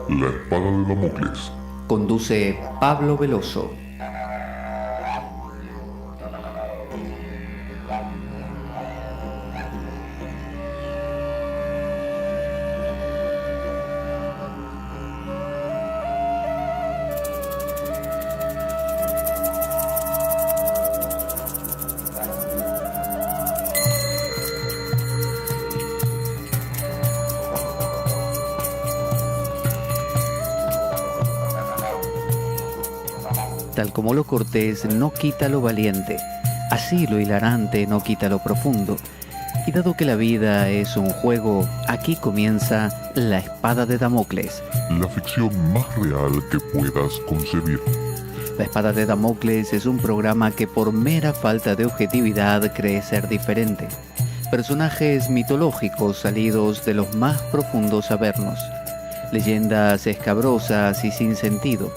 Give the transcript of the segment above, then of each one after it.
La espada de Damocles. Conduce Pablo Veloso. Tal como lo cortés no quita lo valiente, así lo hilarante no quita lo profundo. Y dado que la vida es un juego, aquí comienza La Espada de Damocles. La ficción más real que puedas concebir. La Espada de Damocles es un programa que por mera falta de objetividad cree ser diferente. Personajes mitológicos salidos de los más profundos avernos. Leyendas escabrosas y sin sentido.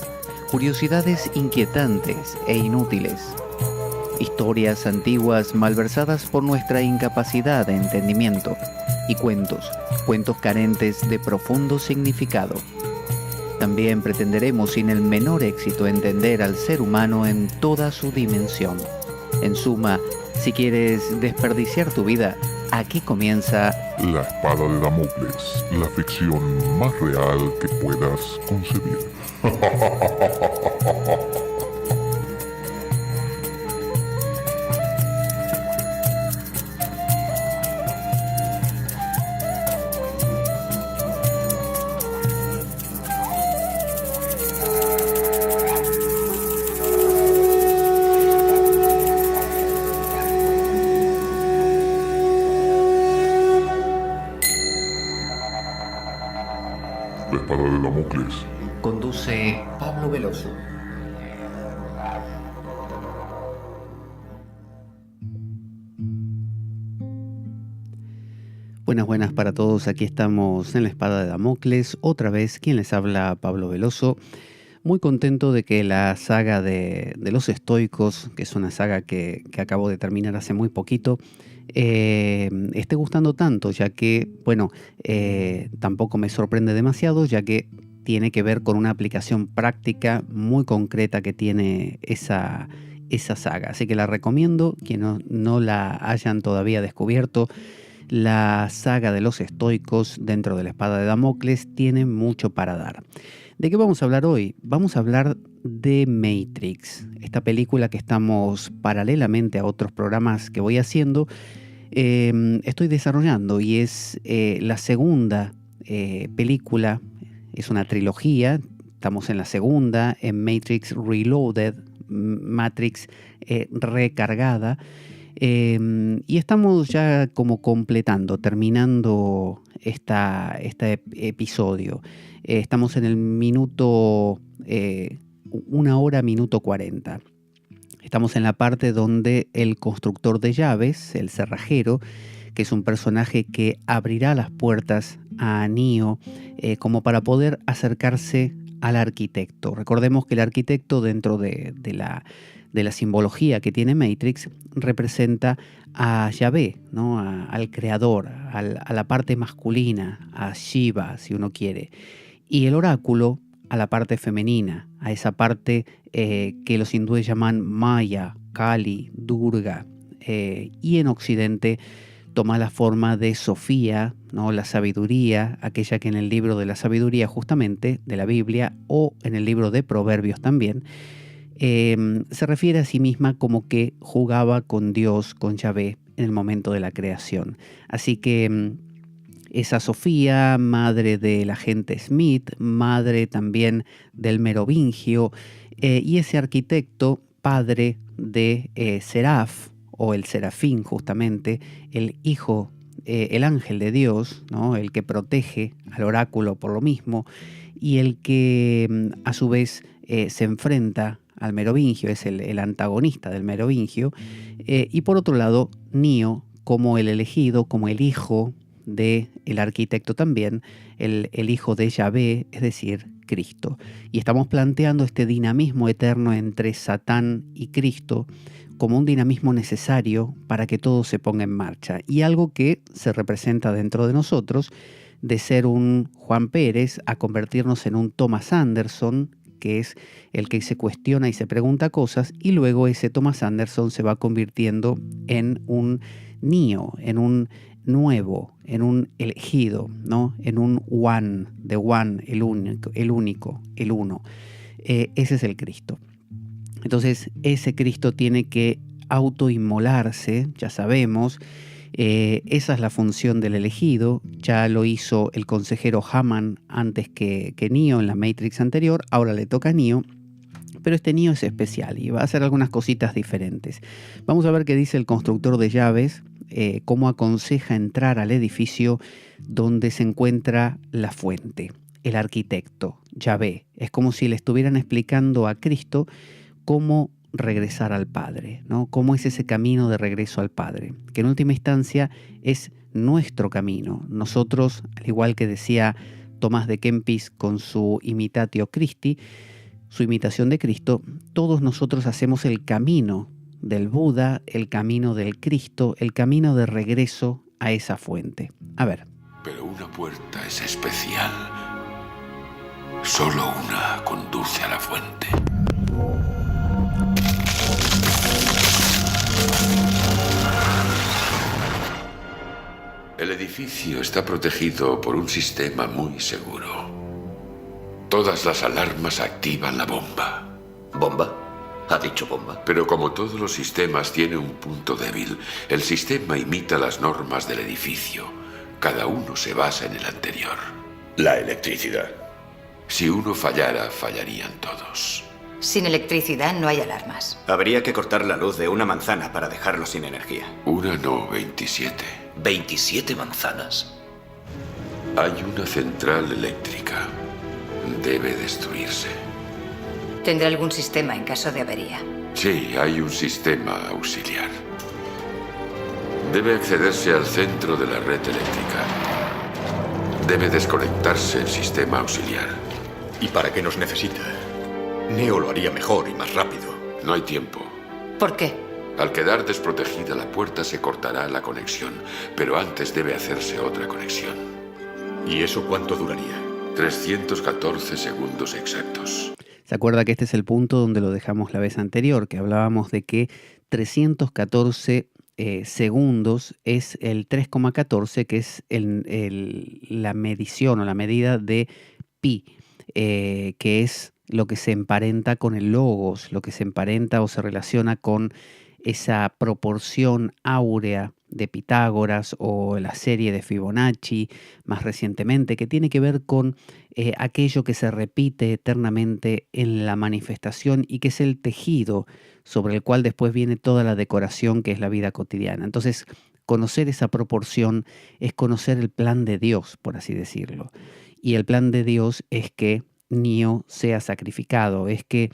Curiosidades inquietantes e inútiles. Historias antiguas malversadas por nuestra incapacidad de entendimiento. Y cuentos carentes de profundo significado. También pretenderemos sin el menor éxito entender al ser humano en toda su dimensión. En suma, si quieres desperdiciar tu vida, aquí comienza La espada de Damocles, la ficción más real que puedas concebir. La espada de Damocles. Conduce Pablo Veloso. Buenas para todos. Aquí estamos en La Espada de Damocles. Otra vez, quien les habla, Pablo Veloso. Muy contento de que la saga de los estoicos, que es una saga que acabo de terminar hace muy poquito, esté gustando tanto, ya que, tampoco me sorprende demasiado, ya que tiene que ver con una aplicación práctica muy concreta que tiene esa saga. Así que la recomiendo, quienes no la hayan todavía descubierto. La saga de los estoicos dentro de la Espada de Damocles tiene mucho para dar. ¿De qué vamos a hablar hoy? Vamos a hablar de Matrix, esta película que estamos paralelamente a otros programas que voy haciendo, estoy desarrollando, y es la segunda película, es una trilogía, estamos en la segunda, en Matrix Reloaded, Matrix recargada. Y estamos ya como terminando este episodio. Estamos en el minuto, 1 hora, minuto 40. Estamos en la parte donde el constructor de llaves, el cerrajero, que es un personaje que abrirá las puertas a Neo como para poder acercarse al arquitecto. Recordemos que el arquitecto, dentro de la simbología que tiene Matrix, representa a Yahvé, ¿no? Al creador, a la parte masculina, a Shiva, si uno quiere. Y el oráculo a la parte femenina, a esa parte que los hindúes llaman Maya, Kali, Durga. Y en Occidente toma la forma de Sofía, ¿no? La sabiduría, aquella que en el libro de la sabiduría, justamente, de la Biblia, o en el libro de Proverbios también, se refiere a sí misma como que jugaba con Dios, con Yahvé, en el momento de la creación. Así que esa Sofía, madre del agente Smith, madre también del Merovingio, y ese arquitecto, padre de Seraf, o el Serafín justamente, el hijo, el ángel de Dios, ¿no? El que protege al oráculo por lo mismo, y el que a su vez se enfrenta al Merovingio, es el antagonista del Merovingio, y por otro lado, Neo como el elegido, como el hijo del arquitecto también, el hijo de Yahvé, es decir, Cristo. Y estamos planteando este dinamismo eterno entre Satán y Cristo como un dinamismo necesario para que todo se ponga en marcha, y algo que se representa dentro de nosotros, de ser un Juan Pérez a convertirnos en un Thomas Anderson, que es el que se cuestiona y se pregunta cosas, y luego ese Thomas Anderson se va convirtiendo en un Neo, en un nuevo, en un elegido, ¿no? En un one, the one, el único, el uno. Ese es el Cristo. Entonces, ese Cristo tiene que autoinmolarse, ya sabemos. Esa es la función del elegido. Ya lo hizo el consejero Hammond antes que Neo en la Matrix anterior. Ahora le toca a Neo, pero este Neo es especial y va a hacer algunas cositas diferentes. Vamos a ver qué dice el constructor de llaves, cómo aconseja entrar al edificio donde se encuentra la fuente. El arquitecto, Yahvé, es como si le estuvieran explicando a Cristo cómo regresar al Padre, ¿no? Cómo es ese camino de regreso al Padre, que en última instancia es nuestro camino. Nosotros, al igual que decía Tomás de Kempis con su Imitatio Christi, su imitación de Cristo, todos nosotros hacemos el camino del Buda, el camino del Cristo, el camino de regreso a esa fuente. A ver. Pero una puerta es especial. Solo una conduce a la fuente. El edificio está protegido por un sistema muy seguro. Todas las alarmas activan la bomba. ¿Bomba? ¿Ha dicho bomba? Pero como todos los sistemas tiene un punto débil, el sistema imita las normas del edificio. Cada uno se basa en el anterior. La electricidad. Si uno fallara, fallarían todos. Sin electricidad no hay alarmas. Habría que cortar la luz de una manzana para dejarlo sin energía. Una no, 27. ¿27 manzanas? Hay una central eléctrica. Debe destruirse. ¿Tendrá algún sistema en caso de avería? Sí, hay un sistema auxiliar. Debe accederse al centro de la red eléctrica. Debe desconectarse el sistema auxiliar. ¿Y para qué nos necesita? Neo lo haría mejor y más rápido. No hay tiempo. ¿Por qué? Al quedar desprotegida la puerta se cortará la conexión, pero antes debe hacerse otra conexión. ¿Y eso cuánto duraría? 314 segundos exactos. ¿Se acuerda que este es el punto donde lo dejamos la vez anterior? Que hablábamos de que 314 segundos es el 3,14, que es la medición o la medida de pi, que es lo que se emparenta con el logos, lo que se emparenta o se relaciona con esa proporción áurea de Pitágoras o la serie de Fibonacci más recientemente, que tiene que ver con aquello que se repite eternamente en la manifestación y que es el tejido sobre el cual después viene toda la decoración que es la vida cotidiana. Entonces, conocer esa proporción es conocer el plan de Dios, por así decirlo. Y el plan de Dios es que Neo sea sacrificado, es que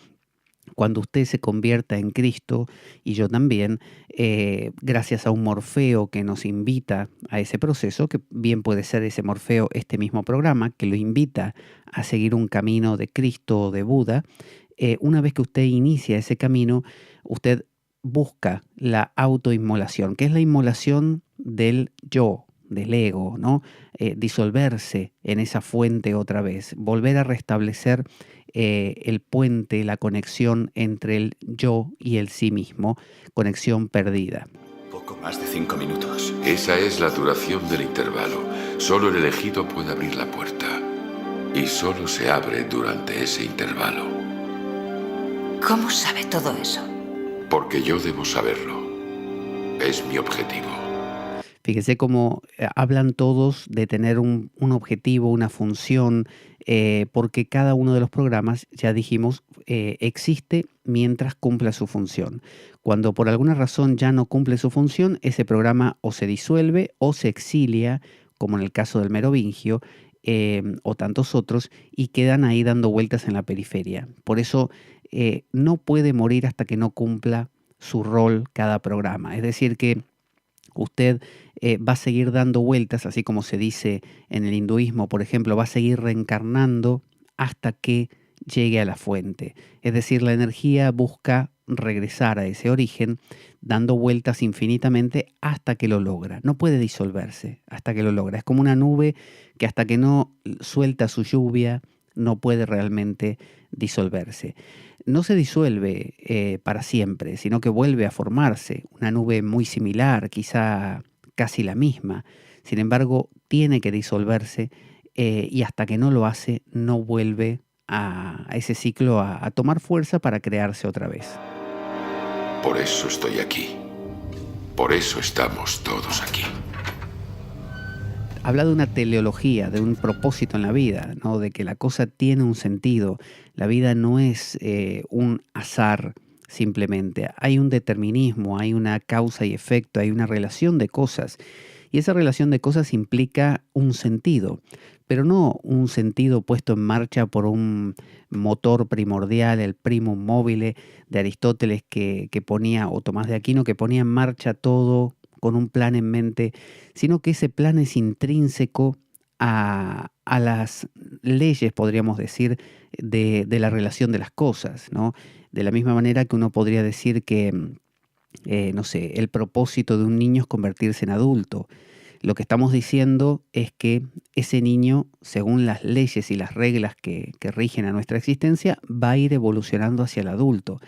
cuando usted se convierta en Cristo, y yo también, gracias a un Morfeo que nos invita a ese proceso, que bien puede ser ese Morfeo este mismo programa, que lo invita a seguir un camino de Cristo o de Buda, una vez que usted inicia ese camino, usted busca la autoinmolación, que es la inmolación del yo, del ego, ¿no? Disolverse en esa fuente otra vez, volver a restablecer el puente, la conexión entre el yo y el sí mismo, conexión perdida. Poco más de 5 minutos. Esa es la duración del intervalo. Solo el elegido puede abrir la puerta. Y solo se abre durante ese intervalo. ¿Cómo sabe todo eso? Porque yo debo saberlo. Es mi objetivo. Fíjese cómo hablan todos de tener un objetivo, una función, porque cada uno de los programas, ya dijimos, existe mientras cumpla su función. Cuando por alguna razón ya no cumple su función, ese programa o se disuelve o se exilia, como en el caso del Merovingio, o tantos otros, y quedan ahí dando vueltas en la periferia. Por eso no puede morir hasta que no cumpla su rol cada programa. Es decir que usted va a seguir dando vueltas, así como se dice en el hinduismo, por ejemplo, va a seguir reencarnando hasta que llegue a la fuente. Es decir, la energía busca regresar a ese origen dando vueltas infinitamente hasta que lo logra. No puede disolverse hasta que lo logra. Es como una nube que hasta que no suelta su lluvia no puede realmente disolverse. No se disuelve para siempre, sino que vuelve a formarse. Una nube muy similar, quizá casi la misma. Sin embargo, tiene que disolverse y hasta que no lo hace, no vuelve a ese ciclo a tomar fuerza para crearse otra vez. Por eso estoy aquí. Por eso estamos todos aquí. Habla de una teleología, de un propósito en la vida, ¿no? De que la cosa tiene un sentido. La vida no es un azar simplemente. Hay un determinismo, hay una causa y efecto, hay una relación de cosas. Y esa relación de cosas implica un sentido, pero no un sentido puesto en marcha por un motor primordial, el primum mobile de Aristóteles que ponía, o Tomás de Aquino, que ponía en marcha todo con un plan en mente, sino que ese plan es intrínseco a las leyes, podríamos decir, de la relación de las cosas, ¿no? De la misma manera que uno podría decir que, no sé, el propósito de un niño es convertirse en adulto. Lo que estamos diciendo es que ese niño, según las leyes y las reglas que rigen a nuestra existencia, va a ir evolucionando hacia el adulto.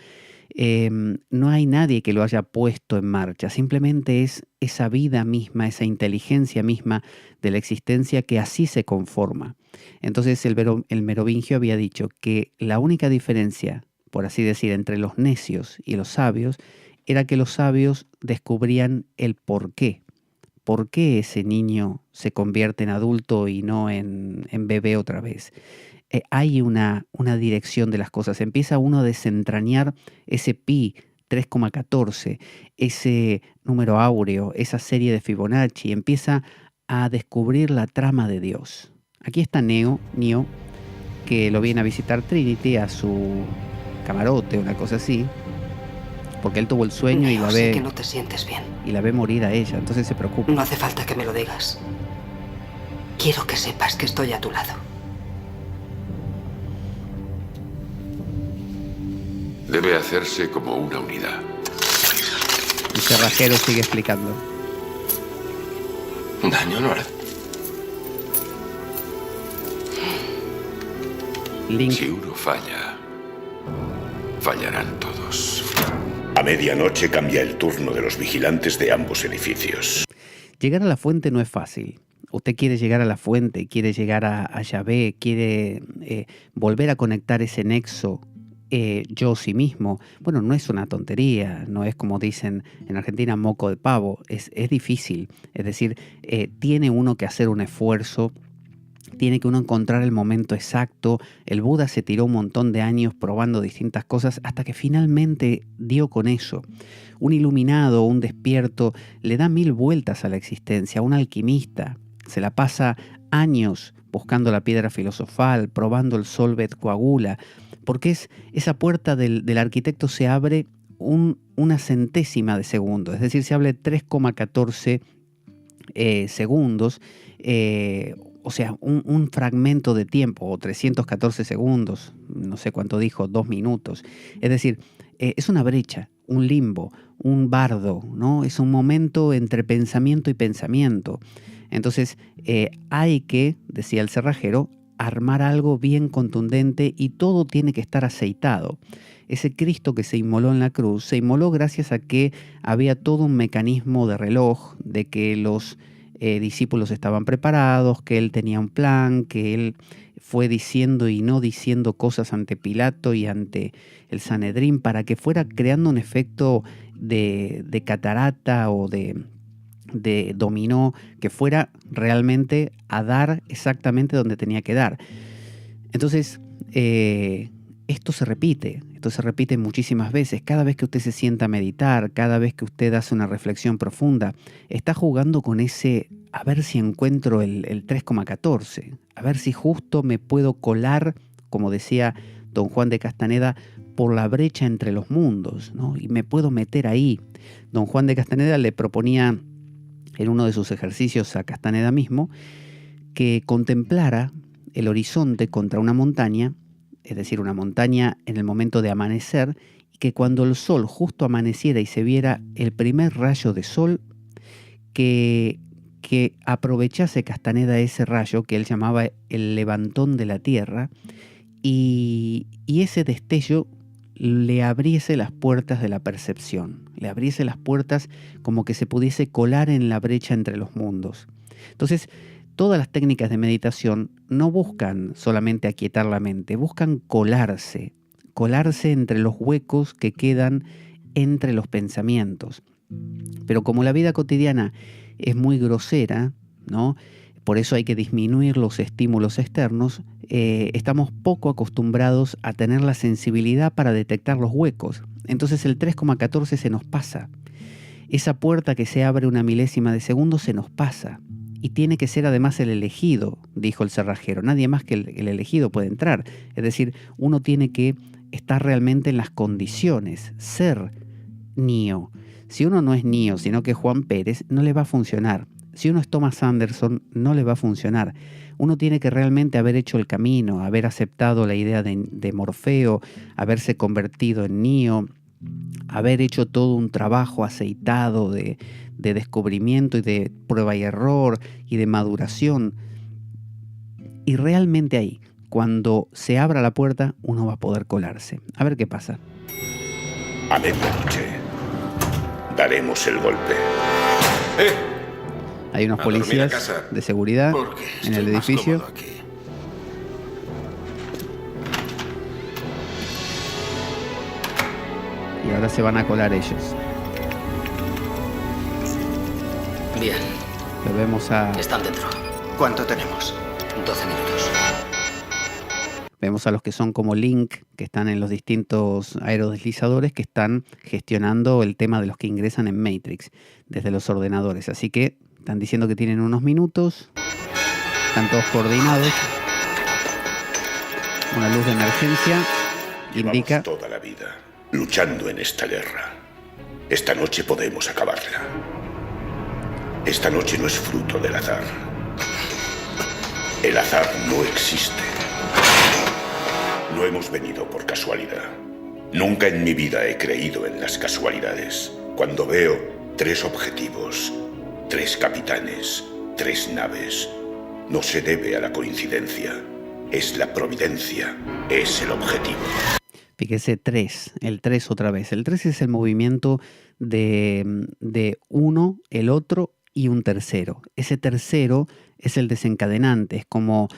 No hay nadie que lo haya puesto en marcha, simplemente es esa vida misma, esa inteligencia misma de la existencia que así se conforma. Entonces el Merovingio había dicho que la única diferencia, por así decir, entre los necios y los sabios, era que los sabios descubrían el porqué. ¿Por qué ese niño se convierte en adulto y no en bebé otra vez? Hay una dirección de las cosas. Empieza uno a desentrañar ese pi 3,14, ese número áureo, esa serie de Fibonacci. Empieza a descubrir la trama de Dios. Aquí está Neo, que lo viene a visitar Trinity a su camarote, una cosa así, porque él tuvo el sueño y la sé ve que no te sientes bien. y la ve morir a ella, entonces se preocupa. No hace falta que me lo digas. Quiero que sepas que estoy a tu lado. Debe hacerse como una unidad. El cerrajero sigue explicando. Daño no hará. Link, Si uno falla, fallarán todos. A medianoche cambia el turno de los vigilantes de ambos edificios. llegar a la fuente no es fácil. Usted quiere llegar a la fuente, quiere llegar a Yahvé, quiere volver a conectar ese nexo yo sí mismo. Bueno, no es una tontería, no es como dicen en Argentina moco de pavo, es difícil. Es decir, tiene uno que hacer un esfuerzo, tiene que uno encontrar el momento exacto. El Buda se tiró un montón de años probando distintas cosas hasta que finalmente dio con eso. Un iluminado, un despierto, le da 1000 vueltas a la existencia. Un alquimista se la pasa años buscando la piedra filosofal, probando el solvet coagula, porque esa puerta del arquitecto se abre una centésima de segundo, es decir, se abre 3,14 segundos, o sea, un fragmento de tiempo, o 314 segundos, no sé cuánto dijo, 2 minutos. Es decir, es una brecha, un limbo, un bardo, ¿no? Es un momento entre pensamiento y pensamiento. Entonces, hay que, decía el cerrajero, armar algo bien contundente y todo tiene que estar aceitado. Ese Cristo que se inmoló en la cruz, se inmoló gracias a que había todo un mecanismo de reloj, de que los discípulos estaban preparados, que él tenía un plan, que él fue diciendo y no diciendo cosas ante Pilato y ante el Sanedrín para que fuera creando un efecto de catarata o de dominó, que fuera realmente a dar exactamente donde tenía que dar. Entonces, esto se repite muchísimas veces. Cada vez que usted se sienta a meditar, cada vez que usted hace una reflexión profunda, está jugando con ese, a ver si encuentro el 3,14, a ver si justo me puedo colar, como decía don Juan de Castaneda, por la brecha entre los mundos, ¿no? Y me puedo meter ahí. Don Juan de Castaneda le proponía en uno de sus ejercicios a Castaneda mismo, que contemplara el horizonte contra una montaña, es decir, una montaña en el momento de amanecer, y que cuando el sol justo amaneciera y se viera el primer rayo de sol, que aprovechase Castaneda ese rayo que él llamaba el levantón de la tierra, y ese destello le abriese las puertas de la percepción, le abriese las puertas como que se pudiese colar en la brecha entre los mundos. Entonces, todas las técnicas de meditación no buscan solamente aquietar la mente, buscan colarse entre los huecos que quedan entre los pensamientos. Pero como la vida cotidiana es muy grosera, ¿no? Por eso hay que disminuir los estímulos externos, estamos poco acostumbrados a tener la sensibilidad para detectar los huecos. Entonces el 3,14 se nos pasa. Esa puerta que se abre una milésima de segundo se nos pasa. Y tiene que ser además el elegido, dijo el cerrajero. Nadie más que el elegido puede entrar. Es decir, uno tiene que estar realmente en las condiciones, ser Neo. Si uno no es Neo, sino que es Juan Pérez, no le va a funcionar. Si uno es Thomas Anderson, no le va a funcionar. Uno tiene que realmente haber hecho el camino, haber aceptado la idea de Morfeo, haberse convertido en Neo, haber hecho todo un trabajo aceitado de descubrimiento y de prueba y error y de maduración. Y realmente ahí, cuando se abra la puerta, uno va a poder colarse. A ver qué pasa. A medianoche daremos el golpe. Hay unos A dormir a policías casa. de seguridad Porque en el estoy más edificio. cómodo aquí. Y ahora se van a colar ellos. Bien, Lo vemos están dentro. ¿Cuánto tenemos? 12 minutos. Vemos a los que son como Link, que están en los distintos aerodeslizadores, que están gestionando el tema de los que ingresan en Matrix desde los ordenadores. Así que están diciendo que tienen unos minutos. Están todos coordinados. Una luz de emergencia indica... Llevamos toda la vida luchando en esta guerra. Esta noche podemos acabarla. Esta noche no es fruto del azar. El azar no existe. No hemos venido por casualidad. Nunca en mi vida he creído en las casualidades. Cuando veo 3 objetivos, 3 capitanes, 3 naves, no se debe a la coincidencia. Es la providencia, es el objetivo. Fíjese, 3, el 3 otra vez. El 3 es el movimiento de uno, el otro y un tercero. Ese tercero es el desencadenante, es como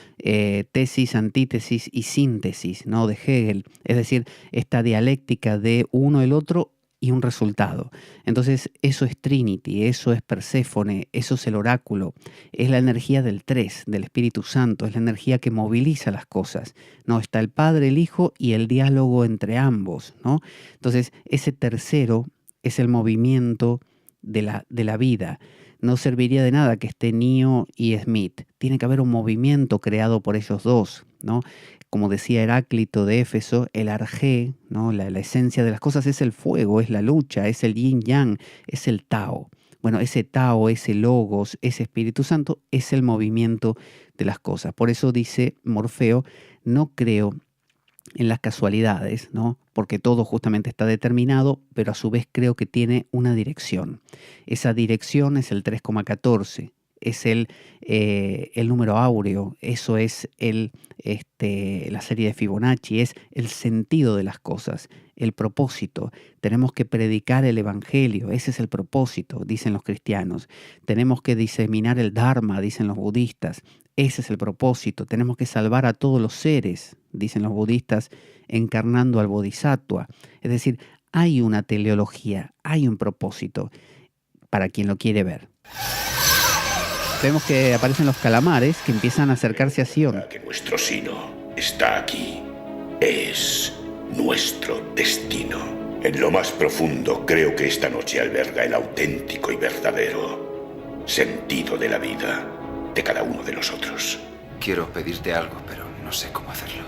tesis, antítesis y síntesis, ¿no? De Hegel. Es decir, esta dialéctica de uno, el otro y un resultado. Entonces, eso es Trinity, eso es Perséfone, eso es el oráculo. Es la energía del 3, del Espíritu Santo, es la energía que moviliza las cosas, ¿no? Está el Padre, el Hijo y el diálogo entre ambos, ¿no? Entonces, ese tercero es el movimiento de la vida. No serviría de nada que esté Neo y Smith. Tiene que haber un movimiento creado por ellos dos, ¿no? Como decía Heráclito de Éfeso, el arjé, ¿no? La esencia de las cosas es el fuego, es la lucha, es el yin-yang, es el Tao. Bueno, ese Tao, ese Logos, ese Espíritu Santo es el movimiento de las cosas. Por eso dice Morfeo, no creo en las casualidades, ¿no? Porque todo justamente está determinado, pero a su vez creo que tiene una dirección. Esa dirección es el 3,14, es el número áureo, eso es la serie de Fibonacci, es el sentido de las cosas, el propósito. Tenemos que predicar el evangelio, ese es el propósito, dicen los cristianos. Tenemos que diseminar el Dharma, dicen los budistas. Ese es el propósito. Tenemos que salvar a todos los seres, dicen los budistas, encarnando al Bodhisattva. Es decir, hay una teleología, hay un propósito para quien lo quiere ver. Vemos que aparecen los calamares que empiezan a acercarse a Sion. Que nuestro sino está aquí. Es nuestro destino. En lo más profundo creo que esta noche alberga el auténtico y verdadero sentido de la vida de cada uno de nosotros. Quiero pedirte algo, pero no sé cómo hacerlo.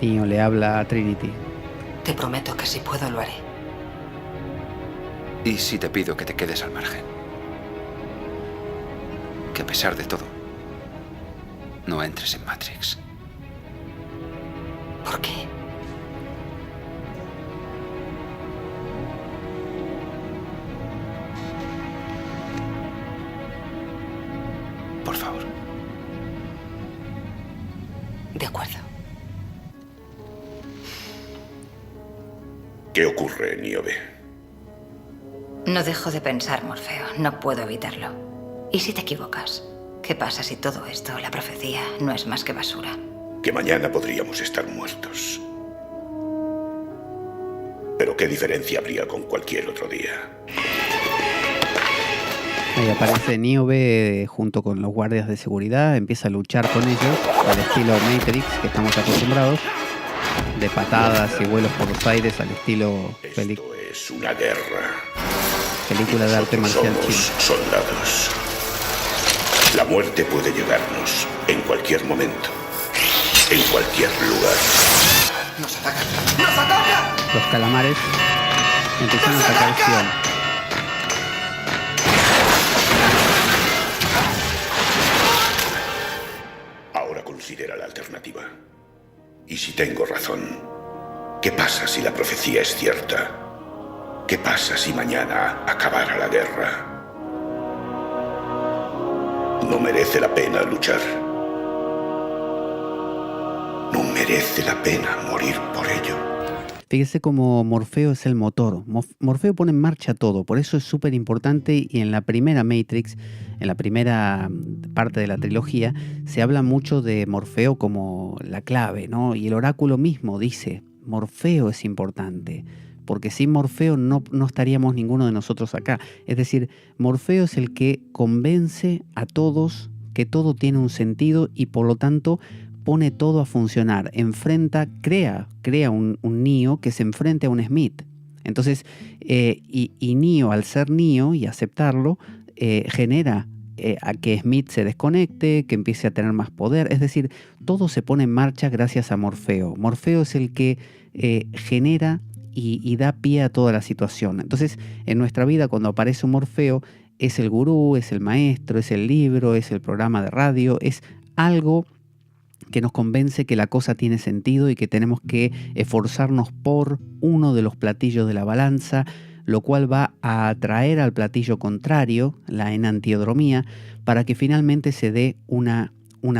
Neo le habla a Trinity. Te prometo que si puedo lo haré. ¿Y si te pido que te quedes al margen? Que a pesar de todo, no entres en Matrix. ¿Por qué? Por favor. De acuerdo. ¿Qué ocurre, Niobe? No dejo de pensar, Morfeo. No puedo evitarlo. ¿Y si te equivocas? ¿Qué pasa si todo esto, la profecía, no es más que basura? Que mañana podríamos estar muertos. Pero ¿qué diferencia habría con cualquier otro día? Ahí aparece Niobe junto con los guardias de seguridad, empieza a luchar con ellos, al estilo Matrix que estamos acostumbrados, de patadas y vuelos por los aires, al estilo Esto es una guerra. película de arte marcial Somos chino. soldados. La muerte puede llegarnos en cualquier momento, en cualquier lugar. ¡Nos atacan! ¡Nos atacan! Los calamares empiezan a atacar Sion. Ahora considera la alternativa. ¿Y si tengo razón? ¿Qué pasa si la profecía es cierta? ¿Qué pasa si mañana acabara la guerra? ¿No merece la pena luchar? ¿No merece la pena morir por ello? Fíjese cómo Morfeo es el motor. Morfeo pone en marcha todo, por eso es súper importante, y en la primera Matrix, en la primera parte de la trilogía, se habla mucho de Morfeo como la clave, ¿no? Y el oráculo mismo dice, Morfeo es importante, porque sin Morfeo no estaríamos ninguno de nosotros acá. Es decir, Morfeo es el que convence a todos que todo tiene un sentido y por lo tanto pone todo a funcionar, crea un Neo que se enfrente a un Smith. Entonces, y Neo, al ser Neo y aceptarlo, genera a que Smith se desconecte, que empiece a tener más poder. Es decir, todo se pone en marcha gracias a Morfeo. Morfeo es el que genera y da pie a toda la situación. Entonces, en nuestra vida, cuando aparece un Morfeo, es el gurú, es el maestro, es el libro, es el programa de radio, es algo que nos convence que la cosa tiene sentido y que tenemos que esforzarnos por uno de los platillos de la balanza, lo cual va a atraer al platillo contrario, la enantiodromía, para que finalmente se dé una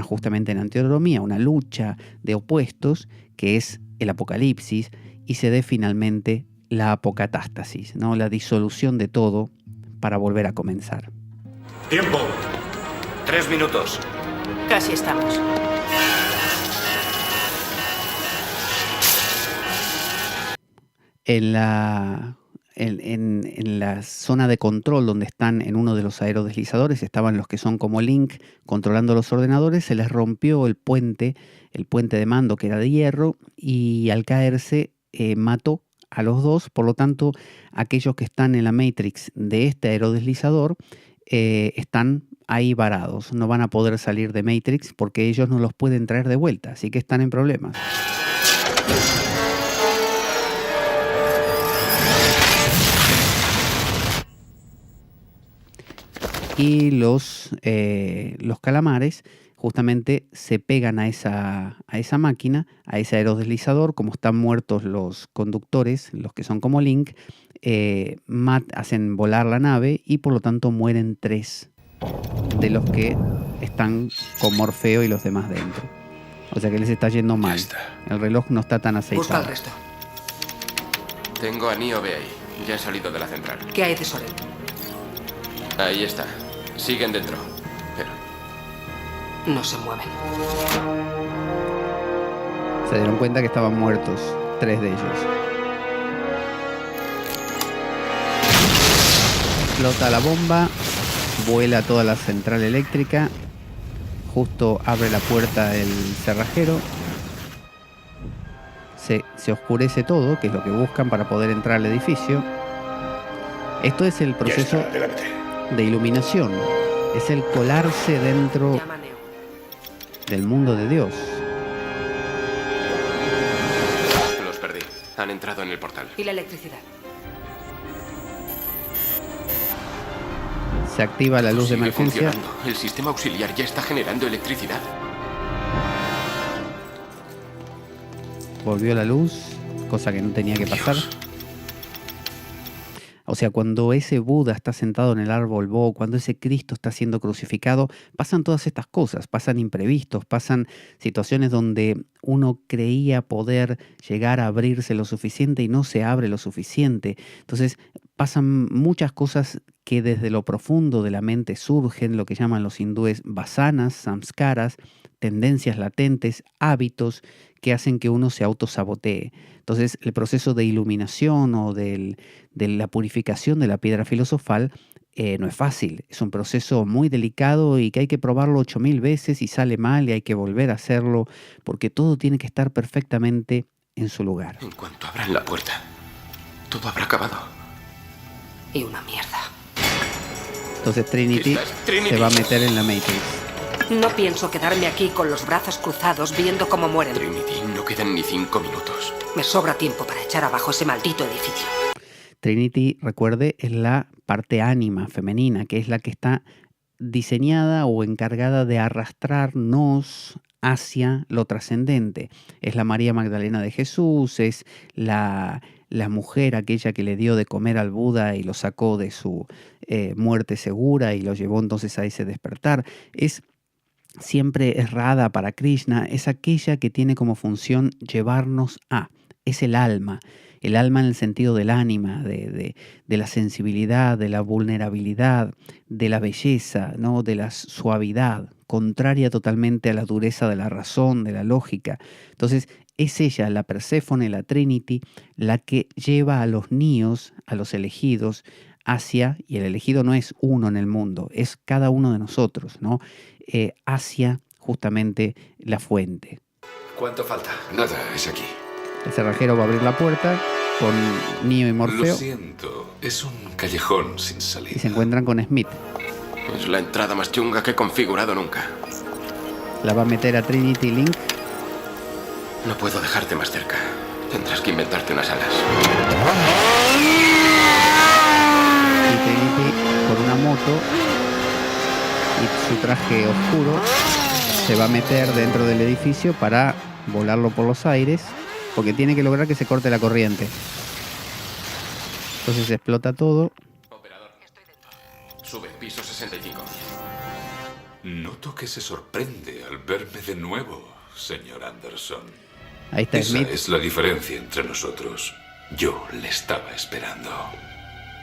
justamente enantiodromía, una lucha de opuestos, que es el apocalipsis, y se dé finalmente la apocatástasis, ¿no? La disolución de todo para volver a comenzar. ¡Tiempo! 3 minutos. Casi estamos. En la zona de control donde están en uno de los aerodeslizadores estaban los que son como Link controlando los ordenadores. Se les rompió el puente de mando que era de hierro, y al caerse mató a los dos. Por lo tanto, aquellos que están en la Matrix de este aerodeslizador están ahí varados, no van a poder salir de Matrix porque ellos no los pueden traer de vuelta, así que están en problemas. Y los calamares justamente se pegan a esa máquina, a ese aerodeslizador. Como están muertos los conductores, los que son como Link, hacen volar la nave y por lo tanto mueren 3 de los que están con Morfeo y los demás dentro. O sea que les está yendo mal. El reloj no está tan Busca aceitado. al resto. Tengo a Niobe ahí. Ya han salido de la central. ¿Qué hay de Soren? Ahí está. Siguen dentro. Pero No se mueven. Se dieron cuenta que estaban muertos 3 de ellos. Explota la bomba, vuela toda la central eléctrica, justo abre la puerta el cerrajero, se oscurece todo, que es lo que buscan para poder entrar al edificio. Esto es el proceso de iluminación, es el colarse dentro Llama a Neo. del mundo de Dios. los perdí. Han entrado en el portal. ¿Y la electricidad? Se activa la luz de Sigue emergencia. funcionando. El sistema auxiliar ya está generando electricidad. Volvió la luz, cosa que no tenía que pasar. Dios. O sea, cuando ese Buda está sentado en el árbol Bo, cuando ese Cristo está siendo crucificado, pasan todas estas cosas, pasan imprevistos, pasan situaciones donde uno creía poder llegar a abrirse lo suficiente y no se abre lo suficiente. Entonces pasan muchas cosas que desde lo profundo de la mente surgen, lo que llaman los hindúes vasanas, samskaras, tendencias latentes, hábitos que hacen que uno se autosabotee. Entonces, el proceso de iluminación o de la purificación de la piedra filosofal no es fácil. Es un proceso muy delicado y que hay que probarlo 8000 veces y sale mal y hay que volver a hacerlo porque todo tiene que estar perfectamente en su lugar. En cuanto abran la puerta, todo habrá acabado. Y una mierda. Entonces Trinity se va a meter en la Matrix. No pienso quedarme aquí con los brazos cruzados viendo cómo mueren. Trinity, no quedan ni 5 minutos. Me sobra tiempo para echar abajo ese maldito edificio. Trinity, recuerde, es la parte ánima femenina, que es la que está diseñada o encargada de arrastrarnos hacia lo trascendente. Es la María Magdalena de Jesús, es la mujer aquella que le dio de comer al Buda y lo sacó de su muerte segura y lo llevó entonces a ese despertar. Siempre es Radha para Krishna, es aquella que tiene como función llevarnos a, es el alma en el sentido del ánima, de la sensibilidad, de la vulnerabilidad, de la belleza, ¿no? De la suavidad, contraria totalmente a la dureza de la razón, de la lógica. Entonces es ella, la Perséfone, la Trinity, la que lleva a los níos, a los elegidos, hacia, y el elegido no es uno en el mundo, es cada uno de nosotros, ¿no? Hacia justamente la fuente. ¿Cuánto falta? Nada, es aquí. El cerrajero va a abrir la puerta con Neo y Morfeo. Lo siento, es un callejón sin salida. Y se encuentran con Smith. Es la entrada más chunga que he configurado nunca. La va a meter a Trinity Link. No puedo dejarte más cerca. Tendrás que inventarte unas alas. Y Trinity, con una moto y su traje oscuro, se va a meter dentro del edificio para volarlo por los aires, porque tiene que lograr que se corte la corriente. Entonces explota todo. Operador, sube, piso 65. Noto que se sorprende al verme de nuevo, señor Anderson. Ahí está Esa Smith. es la diferencia entre nosotros. Yo le estaba esperando.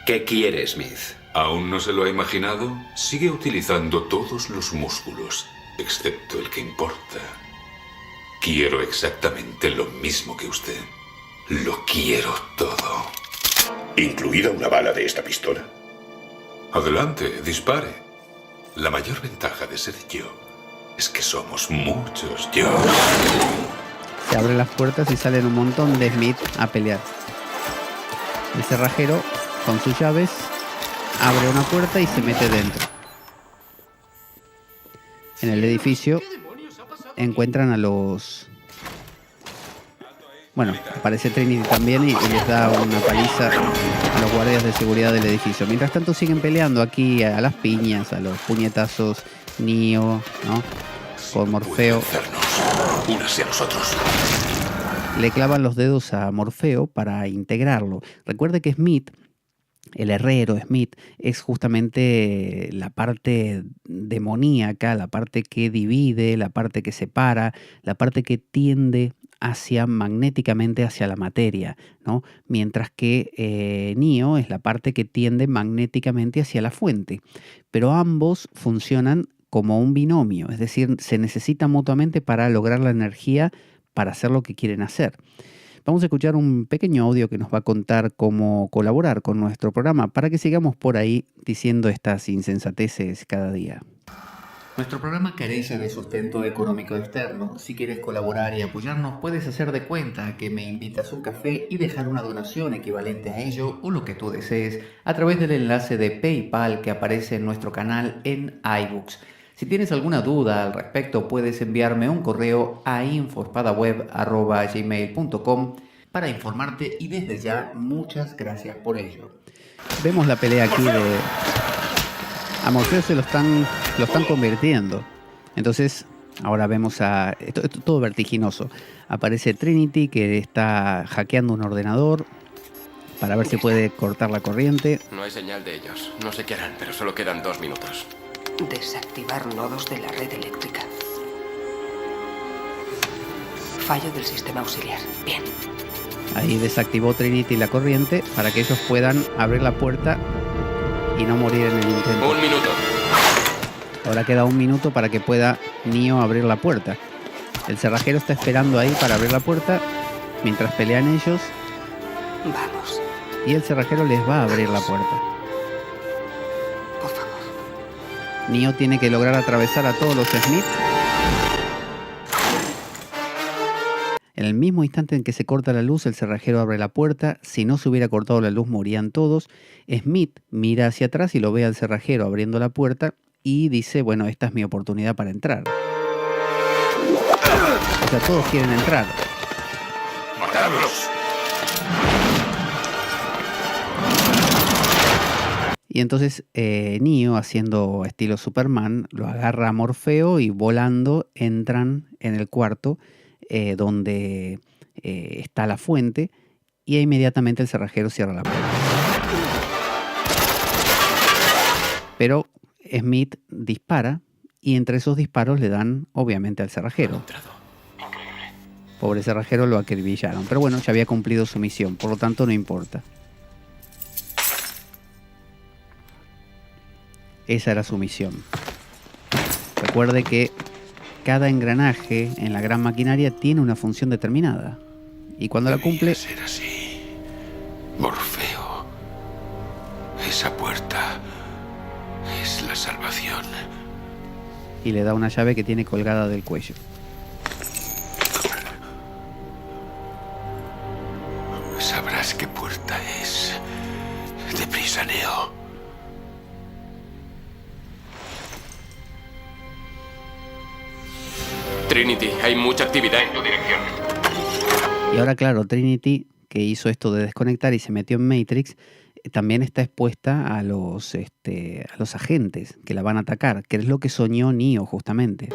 ¿Qué quiere Smith? ¿Aún no se lo ha imaginado? Sigue utilizando todos los músculos, excepto el que importa. Quiero exactamente lo mismo que usted. Lo quiero todo. ¿Incluida una bala de esta pistola? Adelante, dispare. La mayor ventaja de ser yo es que somos muchos yo. Se abren las puertas y salen un montón de Smith a pelear. El cerrajero, con sus llaves, abre una puerta y se mete dentro. En el edificio encuentran a los... Bueno, aparece Trinity también y les da una paliza a los guardias de seguridad del edificio. Mientras tanto siguen peleando aquí a las piñas, a los puñetazos, Neo, ¿no? Con Morfeo. Únase a nosotros. Le clavan los dedos a Morfeo para integrarlo. Recuerde que Smith, el herrero Smith, es justamente la parte demoníaca, la parte que divide, la parte que separa, la parte que tiende magnéticamente hacia la materia, ¿no? Mientras que Neo es la parte que tiende magnéticamente hacia la fuente. Pero ambos funcionan como un binomio, es decir, se necesitan mutuamente para lograr la energía para hacer lo que quieren hacer. Vamos a escuchar un pequeño audio que nos va a contar cómo colaborar con nuestro programa para que sigamos por ahí diciendo estas insensateces cada día. Nuestro programa carece de sustento económico externo. Si quieres colaborar y apoyarnos, puedes hacer de cuenta que me invitas a un café y dejar una donación equivalente a ello o lo que tú desees a través del enlace de PayPal que aparece en nuestro canal en iBooks. Si tienes alguna duda al respecto, puedes enviarme un correo a info-espadaweb@gmail.com para informarte y desde ya muchas gracias por ello. Vemos la pelea aquí de... A Morfeo se lo están convirtiendo. Entonces, ahora vemos a... Esto todo vertiginoso. Aparece Trinity que está hackeando un ordenador. para ver si puede cortar la corriente. No hay señal de ellos. No sé qué harán, pero solo quedan 2 minutos. Desactivar nodos de la red eléctrica. Fallo del sistema auxiliar. Bien. Ahí desactivó Trinity la corriente para que ellos puedan abrir la puerta y no morir en el intento. 1 minuto. Ahora queda 1 minuto para que pueda Neo abrir la puerta. El cerrajero está esperando ahí para abrir la puerta mientras pelean ellos. Vamos. Y el cerrajero les va a abrir la puerta. Por favor. Neo tiene que lograr atravesar a todos los Smith. En el mismo instante en que se corta la luz, el cerrajero abre la puerta. Si no se hubiera cortado la luz, morían todos. Smith mira hacia atrás y lo ve al cerrajero abriendo la puerta y dice, bueno, esta es mi oportunidad para entrar. O sea, todos quieren entrar. ¡Matadlos! Y entonces Neo, haciendo estilo Superman, lo agarra a Morfeo y volando entran en el cuarto donde está la fuente, y inmediatamente el cerrajero cierra la puerta. Pero Smith dispara y entre esos disparos le dan obviamente al cerrajero. Pobre cerrajero, lo acribillaron. Pero bueno, ya había cumplido su misión, por lo tanto no importa. Esa era su misión. Recuerde que cada engranaje en la gran maquinaria tiene una función determinada. Y cuando la cumple... Debía ser así. Morfeo. Esa puerta es la salvación. Y le da una llave que tiene colgada del cuello. Sabrás qué puerta es. Deprisa, Neo. Trinity, hay mucha actividad en tu dirección. Y ahora, claro, Trinity, que hizo esto de desconectar y se metió en Matrix, también está expuesta a los agentes que la van a atacar, que es lo que soñó Neo justamente.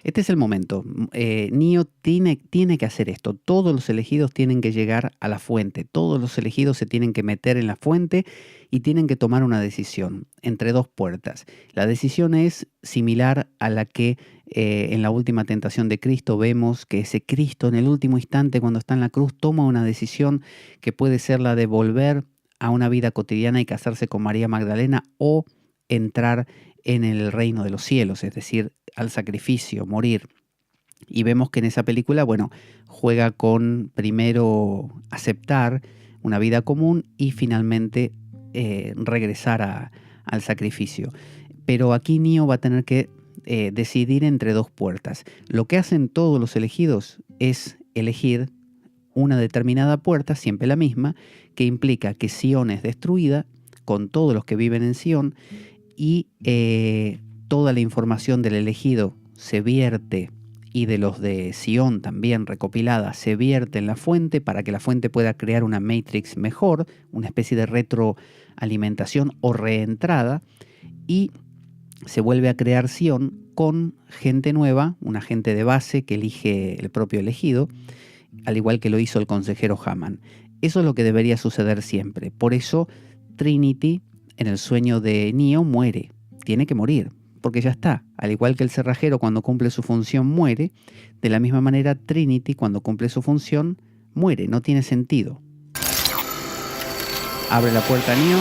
Este es el momento. Neo tiene que hacer esto. Todos los elegidos tienen que llegar a la fuente. Todos los elegidos se tienen que meter en la fuente y tienen que tomar una decisión entre 2 puertas. La decisión es similar a la que en la última tentación de Cristo vemos que ese Cristo en el último instante, cuando está en la cruz, toma una decisión que puede ser la de volver a una vida cotidiana y casarse con María Magdalena, o entrar en el reino de los cielos, es decir, al sacrificio, morir. Y vemos que en esa película, bueno, juega con primero aceptar una vida común y finalmente regresar al sacrificio. Pero aquí Neo va a tener que decidir entre 2 puertas. Lo que hacen todos los elegidos es elegir una determinada puerta, siempre la misma, que implica que Sion es destruida, con todos los que viven en Sion, y toda la información del elegido se vierte, y de los de Sion también recopilada, se vierte en la fuente para que la fuente pueda crear una Matrix mejor, una especie de retroalimentación o reentrada, y se vuelve a crear Sion con gente nueva, una gente de base que elige el propio elegido, al igual que lo hizo el consejero Hammond. Eso es lo que debería suceder siempre. Por eso Trinity, en el sueño de Neo, muere. Tiene que morir, porque ya está. Al igual que el cerrajero, cuando cumple su función, muere. De la misma manera, Trinity, cuando cumple su función, muere. No tiene sentido. Abre la puerta Neo,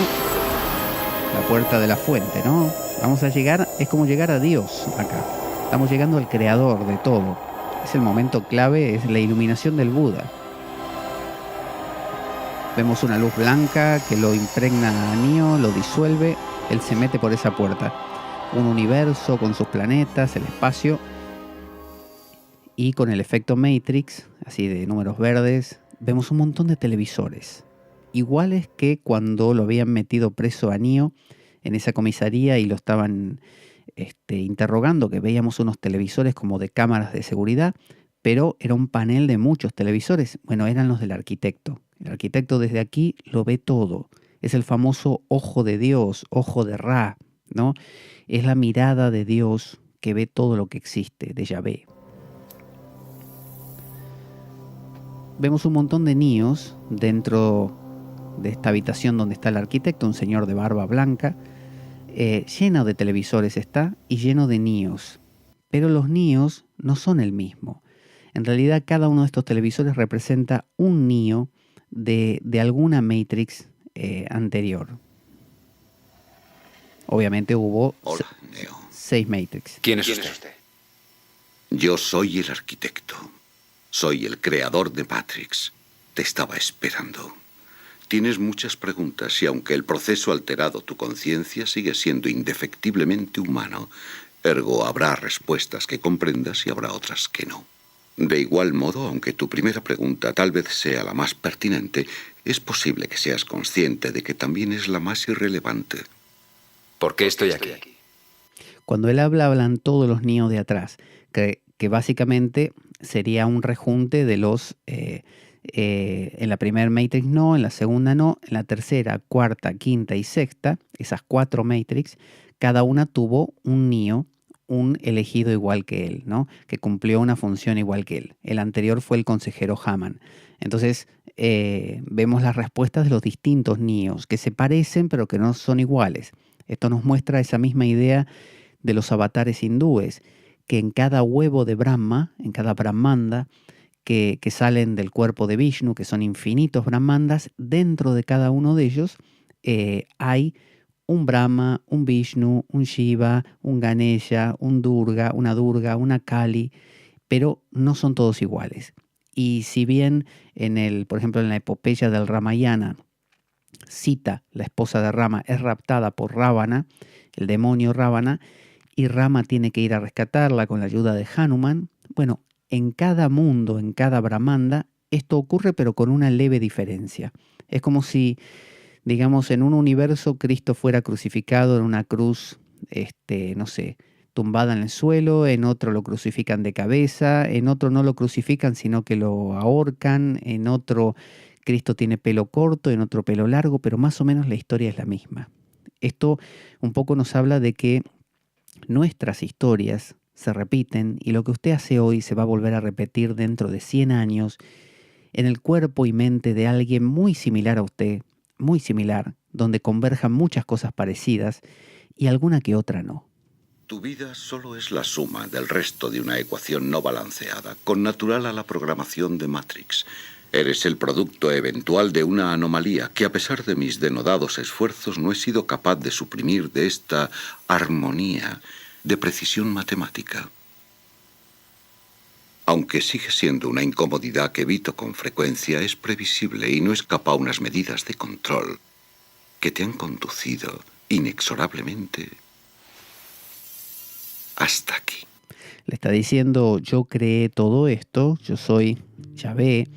la puerta de la fuente, ¿no? Vamos a llegar, es como llegar a Dios acá. Estamos llegando al creador de todo. Es el momento clave, es la iluminación del Buda. Vemos una luz blanca que lo impregna a Neo, lo disuelve. Él se mete por esa puerta. Un universo con sus planetas, el espacio. Y con el efecto Matrix, así de números verdes, vemos un montón de televisores. Iguales que cuando lo habían metido preso a Neo en esa comisaría y lo estaban interrogando, que veíamos unos televisores como de cámaras de seguridad, pero era un panel de muchos televisores. Bueno, eran los del arquitecto. El arquitecto desde aquí lo ve todo. Es el famoso ojo de Dios, ojo de Ra, ¿no? Es la mirada de Dios que ve todo lo que existe, de Yahvé. vemos un montón de Neos dentro de esta habitación donde está el arquitecto, un señor de barba blanca, lleno de televisores está y lleno de Neos. Pero los Neos no son el mismo. En realidad cada uno de estos televisores representa un Neo de alguna Matrix anterior. Obviamente hubo Hola, Neo. 6 Matrix. ¿Quién es usted? Yo soy el arquitecto. Soy el creador de Matrix. Te estaba esperando. Tienes muchas preguntas y aunque el proceso ha alterado tu conciencia, sigue siendo indefectiblemente humano. Ergo, habrá respuestas que comprendas y habrá otras que no. De igual modo, aunque tu primera pregunta tal vez sea la más pertinente, es posible que seas consciente de que también es la más irrelevante. ¿Por qué estoy aquí? Cuando él habla, hablan todos los Neo de atrás, que básicamente sería un rejunte de los... en la primera Matrix no, en la segunda no, en la tercera, cuarta, quinta y sexta, esas 4 Matrix, cada una tuvo un Neo, un elegido igual que él, ¿no? Que cumplió una función igual que él. El anterior fue el consejero Hammond. Entonces vemos las respuestas de los distintos Neos, que se parecen pero que no son iguales. Esto nos muestra esa misma idea de los avatares hindúes, que en cada huevo de Brahma, en cada Brahmanda, que salen del cuerpo de Vishnu, que son infinitos Brahmandas, dentro de cada uno de ellos hay un Brahma, un Vishnu, un Shiva, un Ganesha, un Durga, una Kali, pero no son todos iguales. Y si bien por ejemplo en la epopeya del Ramayana, Sita, la esposa de Rama, es raptada por Ravana, el demonio Ravana, y Rama tiene que ir a rescatarla con la ayuda de Hanuman. Bueno, en cada mundo, en cada Brahmanda, esto ocurre pero con una leve diferencia. Es como si, digamos, en un universo Cristo fuera crucificado en una cruz, no sé, tumbada en el suelo, en otro lo crucifican de cabeza, en otro no lo crucifican sino que lo ahorcan, en otro Cristo tiene pelo corto, en otro pelo largo, pero más o menos la historia es la misma. Esto un poco nos habla de que nuestras historias se repiten y lo que usted hace hoy se va a volver a repetir dentro de 100 años en el cuerpo y mente de alguien muy similar a usted, muy similar, donde converjan muchas cosas parecidas y alguna que otra no. Tu vida solo es la suma del resto de una ecuación no balanceada, connatural a la programación de Matrix. Eres el producto eventual de una anomalía que, a pesar de mis denodados esfuerzos, no he sido capaz de suprimir de esta armonía de precisión matemática. Aunque sigue siendo una incomodidad que evito con frecuencia, es previsible y no escapa a unas medidas de control que te han conducido inexorablemente hasta aquí. Le está diciendo, yo creé todo esto, yo soy Yahvé,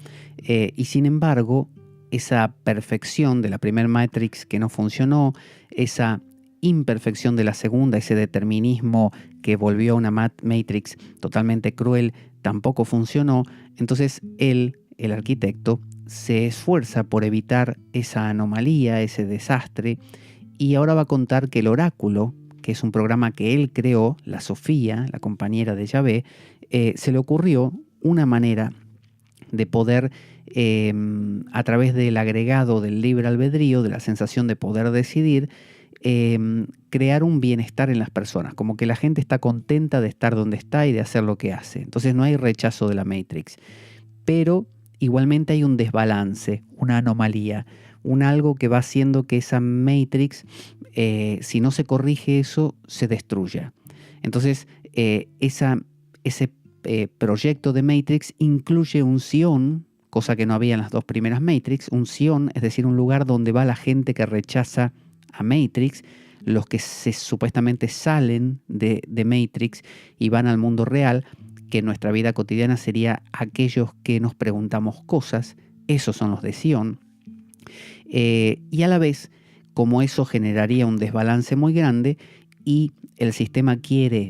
y sin embargo, esa perfección de la primera Matrix que no funcionó, esa imperfección de la segunda, ese determinismo que volvió a una Matrix totalmente cruel, tampoco funcionó. Entonces él, el arquitecto, se esfuerza por evitar esa anomalía, ese desastre, y ahora va a contar que el oráculo, que es un programa que él creó, la Sofía, la compañera de Yahvé, se le ocurrió una manera de poder, a través del agregado del libre albedrío, de la sensación de poder decidir, crear un bienestar en las personas, como que la gente está contenta de estar donde está y de hacer lo que hace. Entonces no hay rechazo de la Matrix, pero igualmente hay un desbalance, una anomalía, un algo que va haciendo que esa Matrix, si no se corrige eso, se destruya. Entonces ese proyecto de Matrix incluye un Sion, cosa que no había en las 2 primeras Matrix, un Sion, es decir, un lugar donde va la gente que rechaza a Matrix, los que supuestamente salen de Matrix y van al mundo real, que en nuestra vida cotidiana sería aquellos que nos preguntamos cosas, esos son los de Sion. Y a la vez, como eso generaría un desbalance muy grande y el sistema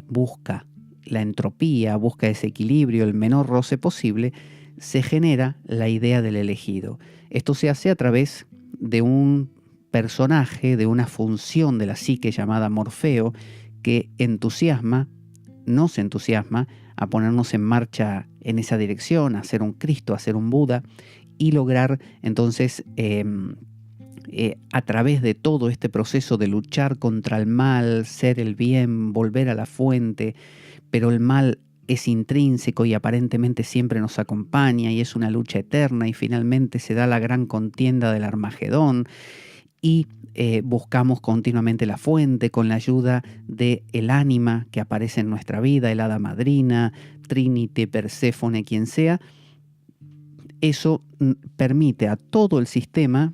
busca la entropía, busca ese equilibrio, el menor roce posible, se genera la idea del elegido. Esto se hace a través de un personaje, de una función de la psique llamada Morfeo, que entusiasma nos entusiasma a ponernos en marcha en esa dirección, a ser un Cristo, a ser un Buda y lograr entonces a través de todo este proceso de luchar contra el mal, ser el bien, volver a la fuente, pero el mal es intrínseco y aparentemente siempre nos acompaña y es una lucha eterna y finalmente se da la gran contienda del Armagedón y buscamos continuamente la fuente con la ayuda del ánima que aparece en nuestra vida, el hada madrina, Trinity, Perséfone, quien sea. Eso permite a todo el sistema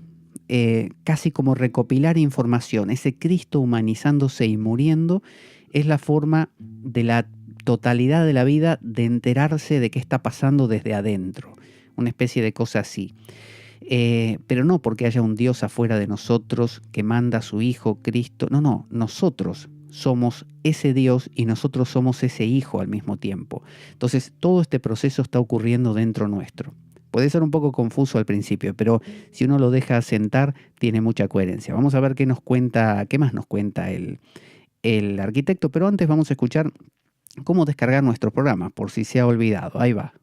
casi como recopilar información. Ese Cristo humanizándose y muriendo es la forma de la totalidad de la vida de enterarse de qué está pasando desde adentro. Una especie de cosa así. Pero no porque haya un Dios afuera de nosotros que manda a su Hijo Cristo. No, nosotros somos ese Dios y nosotros somos ese Hijo al mismo tiempo. Entonces todo este proceso está ocurriendo dentro nuestro. Puede ser un poco confuso al principio, pero si uno lo deja asentar, tiene mucha coherencia. Vamos a ver qué más nos cuenta el arquitecto, pero antes vamos a escuchar cómo descargar nuestro programa, por si se ha olvidado. Ahí va.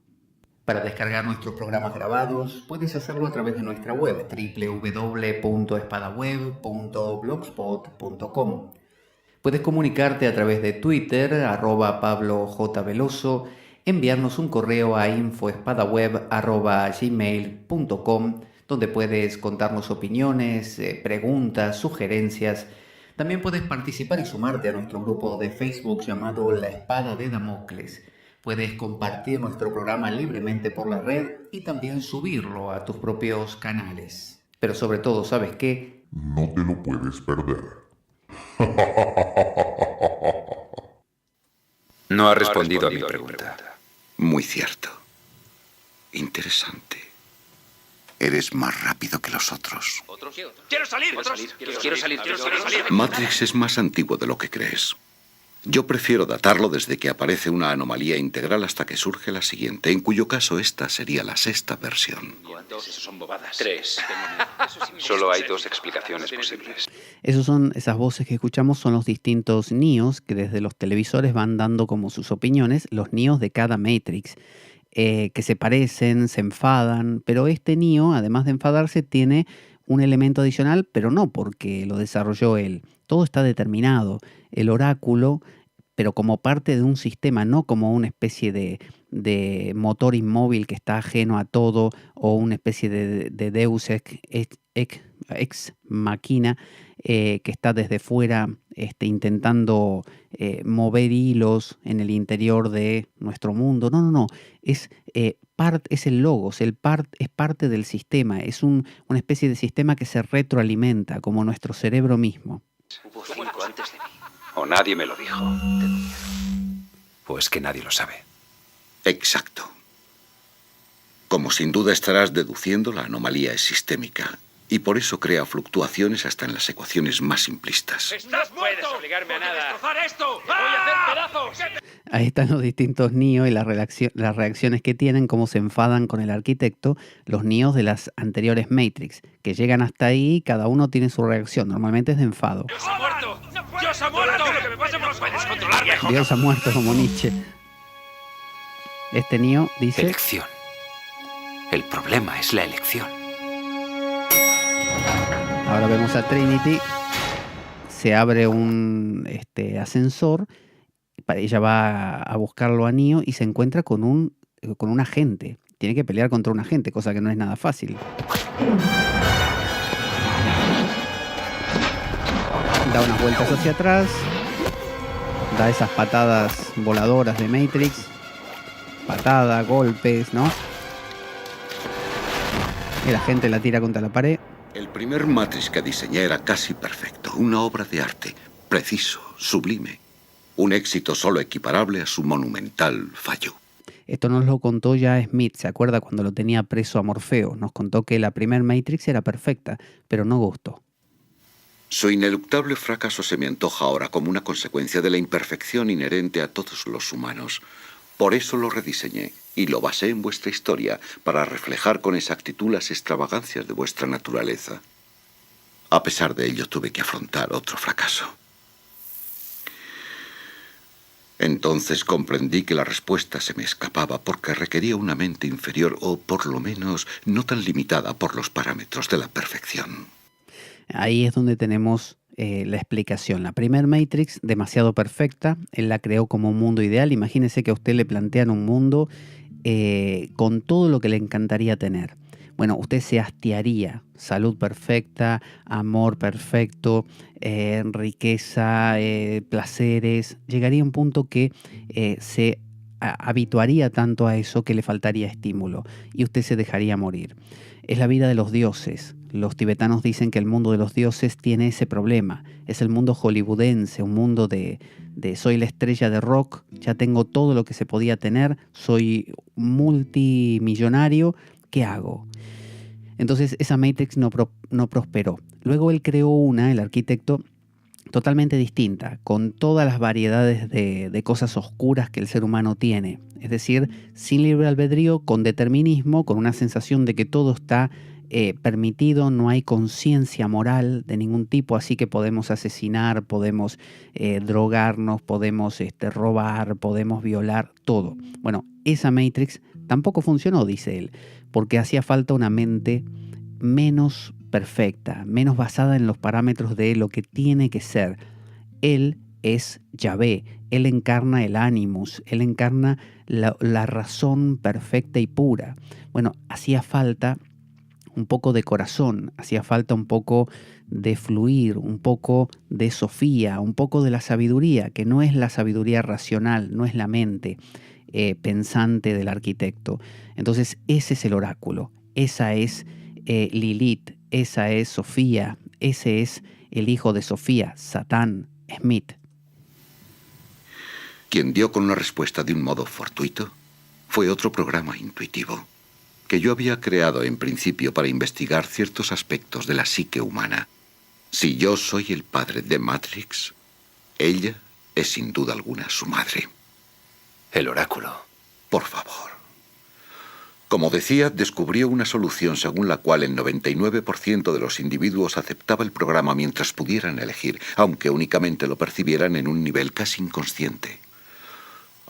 Para descargar nuestros programas grabados, puedes hacerlo a través de nuestra web, www.espadaweb.blogspot.com. Puedes comunicarte a través de Twitter, @PabloJVeloso, enviarnos un correo a info@espadaweb.gmail.com, donde puedes contarnos opiniones, preguntas, sugerencias. También puedes participar y sumarte a nuestro grupo de Facebook llamado La Espada de Damocles. Puedes compartir nuestro programa libremente por la red y también subirlo a tus propios canales. Pero sobre todo, ¿sabes qué? No te lo puedes perder. No ha respondido a mi pregunta. Muy cierto. Interesante. Eres más rápido que los otros. ¡Quiero salir! ¡Quiero salir! Matrix es más antiguo de lo que crees. Yo prefiero datarlo desde que aparece una anomalía integral hasta que surge la siguiente, en cuyo caso esta sería la sexta versión. Eso son bobadas. 3. Solo hay 2 explicaciones posibles. Esas voces que escuchamos son los distintos Neos que desde los televisores van dando como sus opiniones, los Neos de cada Matrix, que se parecen, se enfadan, pero este Neo, además de enfadarse, tiene un elemento adicional, pero no porque lo desarrolló él. Todo está determinado. El oráculo, pero como parte de un sistema, no como una especie de motor inmóvil que está ajeno a todo o una especie de Deus ex machina que está desde fuera intentando mover hilos en el interior de nuestro mundo. No. Es el logos, es parte del sistema. Es una especie de sistema que se retroalimenta, como nuestro cerebro mismo. Hubo 5 antes de mí. O nadie me lo dijo. O es que nadie lo sabe. Exacto. Como sin duda estarás deduciendo, la anomalía es sistémica y por eso crea fluctuaciones hasta en las ecuaciones más simplistas. ¡Estás muerto! ¡No puedes obligarme a nada! ¡Destrozar esto! ¡Te voy a hacer pedazos! Ahí están los distintos Neo y las reacciones que tienen, cómo se enfadan con el arquitecto, los Neos de las anteriores Matrix, que llegan hasta ahí y cada uno tiene su reacción, normalmente es de enfado. ¡Dios ha muerto! ¡Dios ha muerto! ¡Lo que me pasa por los puedes controlar mejor! Dios ha muerto, como Nietzsche. Este Neo dice... Elección. El problema es la elección. Ahora vemos a Trinity, se abre un ascensor, ella va a buscarlo a Neo y se encuentra con un agente. Tiene que pelear contra un agente, cosa que no es nada fácil. Da unas vueltas hacia atrás, da esas patadas voladoras de Matrix, patadas, golpes, ¿no? El agente la tira contra la pared. El primer Matrix que diseñé era casi perfecto, una obra de arte, preciso, sublime. Un éxito solo equiparable a su monumental fallo. Esto nos lo contó ya Smith, ¿se acuerda cuando lo tenía preso a Morfeo? Nos contó que la primer Matrix era perfecta, pero no gustó. Su ineluctable fracaso se me antoja ahora como una consecuencia de la imperfección inherente a todos los humanos. Por eso lo rediseñé y lo basé en vuestra historia para reflejar con exactitud las extravagancias de vuestra naturaleza. A pesar de ello, tuve que afrontar otro fracaso. Entonces comprendí que la respuesta se me escapaba porque requería una mente inferior o, por lo menos, no tan limitada por los parámetros de la perfección. Ahí es donde tenemos la explicación. La primer Matrix, demasiado perfecta, él la creó como un mundo ideal. Imagínese que a usted le plantean un mundo con todo lo que le encantaría tener. Bueno, usted se hastiaría. Salud perfecta, amor perfecto, riqueza, placeres. Llegaría a un punto que se habituaría tanto a eso que le faltaría estímulo y usted se dejaría morir. Es la vida de los dioses. Los tibetanos dicen que el mundo de los dioses tiene ese problema. Es el mundo hollywoodense, un mundo de soy la estrella de rock, ya tengo todo lo que se podía tener, soy multimillonario, ¿qué hago? Entonces esa Matrix no prosperó. Luego él creó una, el arquitecto, totalmente distinta, con todas las variedades de cosas oscuras que el ser humano tiene. Es decir, sin libre albedrío, con determinismo, con una sensación de que todo está permitido, no hay conciencia moral de ningún tipo, así que podemos asesinar, podemos drogarnos, podemos robar, podemos violar, todo. Bueno, esa Matrix tampoco funcionó, dice él, porque hacía falta una mente menos perfecta, menos basada en los parámetros de lo que tiene que ser. Él es Yahvé, él encarna el Animus, él encarna la razón perfecta y pura. Bueno, hacía falta un poco de corazón, hacía falta un poco de fluir, un poco de sofía, un poco de la sabiduría, que no es la sabiduría racional, no es la mente pensante del arquitecto. Entonces ese es el oráculo, esa es Lilith, esa es Sofía, ese es el hijo de Sofía, Satán, Smith. Quien dio con una respuesta de un modo fortuito fue otro programa intuitivo que yo había creado en principio para investigar ciertos aspectos de la psique humana. Si yo soy el padre de Matrix, ella es sin duda alguna su madre. El oráculo. Por favor. Como decía, descubrió una solución según la cual el 99% de los individuos aceptaba el programa mientras pudieran elegir, aunque únicamente lo percibieran en un nivel casi inconsciente.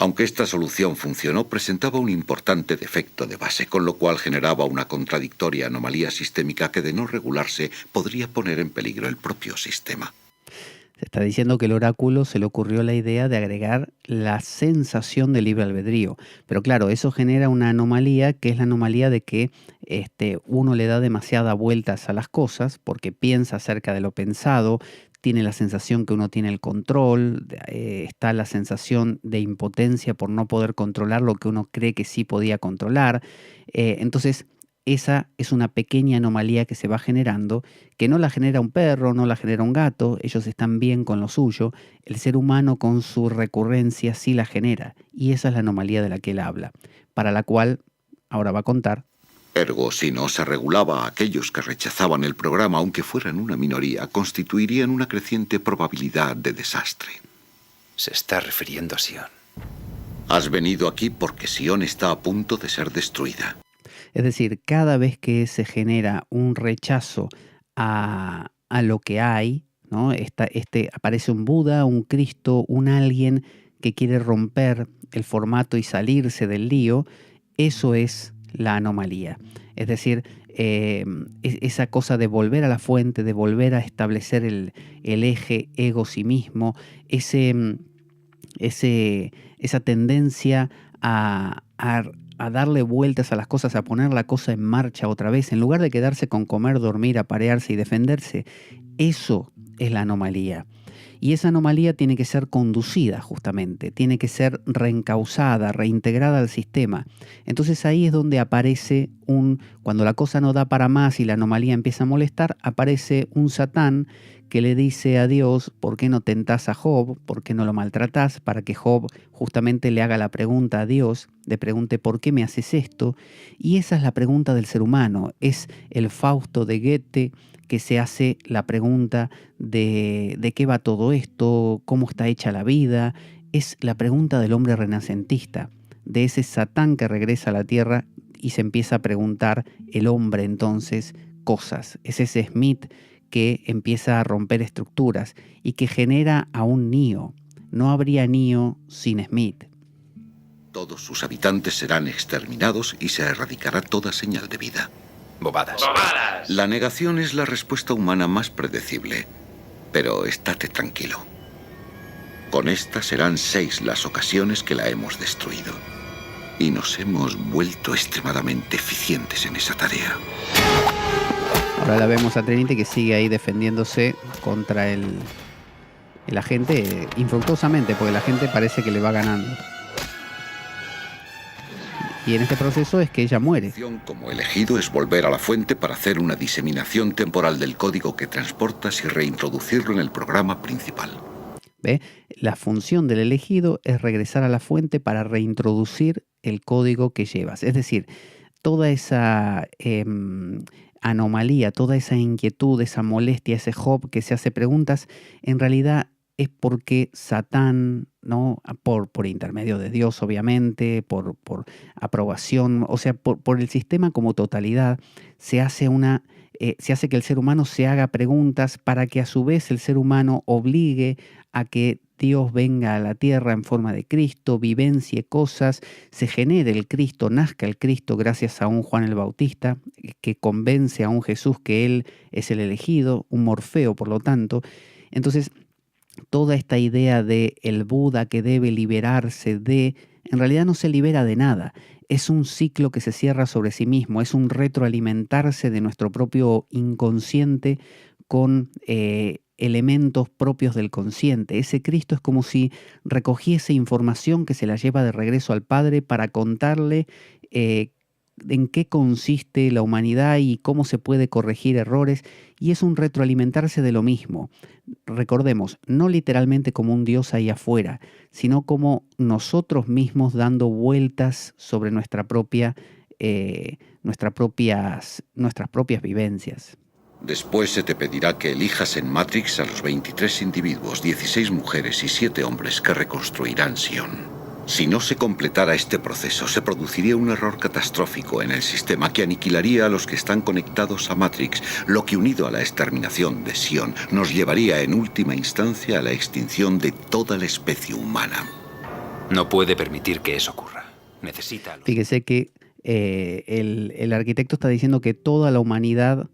Aunque esta solución funcionó, presentaba un importante defecto de base, con lo cual generaba una contradictoria anomalía sistémica que, de no regularse, podría poner en peligro el propio sistema. Se está diciendo que el oráculo se le ocurrió la idea de agregar la sensación de libre albedrío. Pero claro, eso genera una anomalía, que es la anomalía de que uno le da demasiadas vueltas a las cosas porque piensa acerca de lo pensado, tiene la sensación que uno tiene el control, está la sensación de impotencia por no poder controlar lo que uno cree que sí podía controlar. Entonces, esa es una pequeña anomalía que se va generando, que no la genera un perro, no la genera un gato, ellos están bien con lo suyo, el ser humano con su recurrencia sí la genera, y esa es la anomalía de la que él habla, para la cual ahora va a contar. Ergo, si no se regulaba a aquellos que rechazaban el programa, aunque fueran una minoría, constituirían una creciente probabilidad de desastre. Se está refiriendo a Sion. Has venido aquí porque Sion está a punto de ser destruida. Es decir, cada vez que se genera un rechazo a lo que hay, ¿no? Aparece un Buda, un Cristo, un alguien que quiere romper el formato y salirse del lío, eso es la anomalía. Es decir, esa cosa de volver a la fuente, de volver a establecer el eje ego-sí mismo, esa tendencia a darle vueltas a las cosas, a poner la cosa en marcha otra vez, en lugar de quedarse con comer, dormir, aparearse y defenderse. Eso es la anomalía. Y esa anomalía tiene que ser conducida justamente, tiene que ser reencauzada, reintegrada al sistema. Entonces ahí es donde aparece cuando la cosa no da para más y la anomalía empieza a molestar, aparece un Satán que le dice a Dios, ¿por qué no tentás a Job? ¿Por qué no lo maltratás? Para que Job justamente le haga la pregunta a Dios, le pregunte ¿por qué me haces esto? Y esa es la pregunta del ser humano, es el Fausto de Goethe que se hace la pregunta de qué va todo esto, cómo está hecha la vida, es la pregunta del hombre renacentista, de ese Satán que regresa a la tierra y se empieza a preguntar el hombre entonces cosas, es ese Smith que empieza a romper estructuras y que genera a un Neo. no habría Neo sin Smith. Todos sus habitantes serán exterminados y se erradicará toda señal de vida. Bobadas. La negación es la respuesta humana más predecible, pero estate tranquilo. Con esta serán 6 las ocasiones que la hemos destruido. Y nos hemos vuelto extremadamente eficientes en esa tarea. Ahora la vemos a Trinity que sigue ahí defendiéndose contra el agente infructuosamente, porque la gente parece que le va ganando. Y en este proceso es que ella muere. Como elegido es volver a la fuente para hacer una diseminación temporal del código que transportas y reintroducirlo en el programa principal. ¿Ve? La función del elegido es regresar a la fuente para reintroducir el código que llevas. Es decir, toda esa anomalía, toda esa inquietud, esa molestia, ese Job que se hace preguntas, en realidad es porque Satán, ¿no? Por intermedio de Dios, obviamente, por aprobación, o sea, por el sistema como totalidad, se hace que el ser humano se haga preguntas para que a su vez el ser humano obligue a que Dios venga a la tierra en forma de Cristo, vivencie cosas, se genere el Cristo, nazca el Cristo gracias a un Juan el Bautista, que convence a un Jesús que Él es el elegido, un Morfeo, por lo tanto. Entonces, toda esta idea de el Buda que debe liberarse en realidad no se libera de nada. Es un ciclo que se cierra sobre sí mismo, es un retroalimentarse de nuestro propio inconsciente con elementos propios del consciente. Ese Cristo es como si recogiese información que se la lleva de regreso al Padre para contarle en qué consiste la humanidad y cómo se puede corregir errores, y es un retroalimentarse de lo mismo. Recordemos, no literalmente como un Dios ahí afuera, sino como nosotros mismos dando vueltas sobre nuestras propias vivencias. Después se te pedirá que elijas en Matrix a los 23 individuos, 16 mujeres y 7 hombres que reconstruirán Sion. Si no se completara este proceso, se produciría un error catastrófico en el sistema que aniquilaría a los que están conectados a Matrix, lo que, unido a la exterminación de Sion, nos llevaría en última instancia a la extinción de toda la especie humana. No puede permitir que eso ocurra. Necesita... Fíjese que el arquitecto está diciendo que toda la humanidad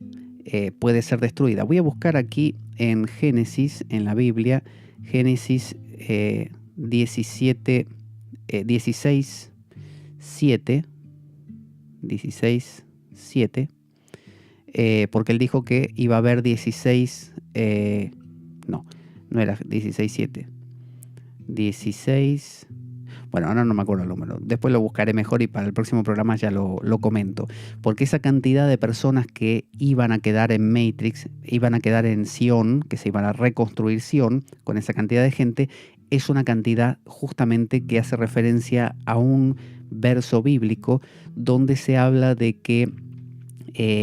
puede ser destruida. Voy a buscar aquí en Génesis, en la Biblia, Génesis 16, 7, porque él dijo que iba a haber 16, no era 16, 7, 16, bueno, ahora no me acuerdo el número, después lo buscaré mejor y para el próximo programa ya lo comento, porque esa cantidad de personas que iban a quedar en Matrix, iban a quedar en Sion, que se iban a reconstruir Sion, con esa cantidad de gente, es una cantidad justamente que hace referencia a un verso bíblico donde se habla de que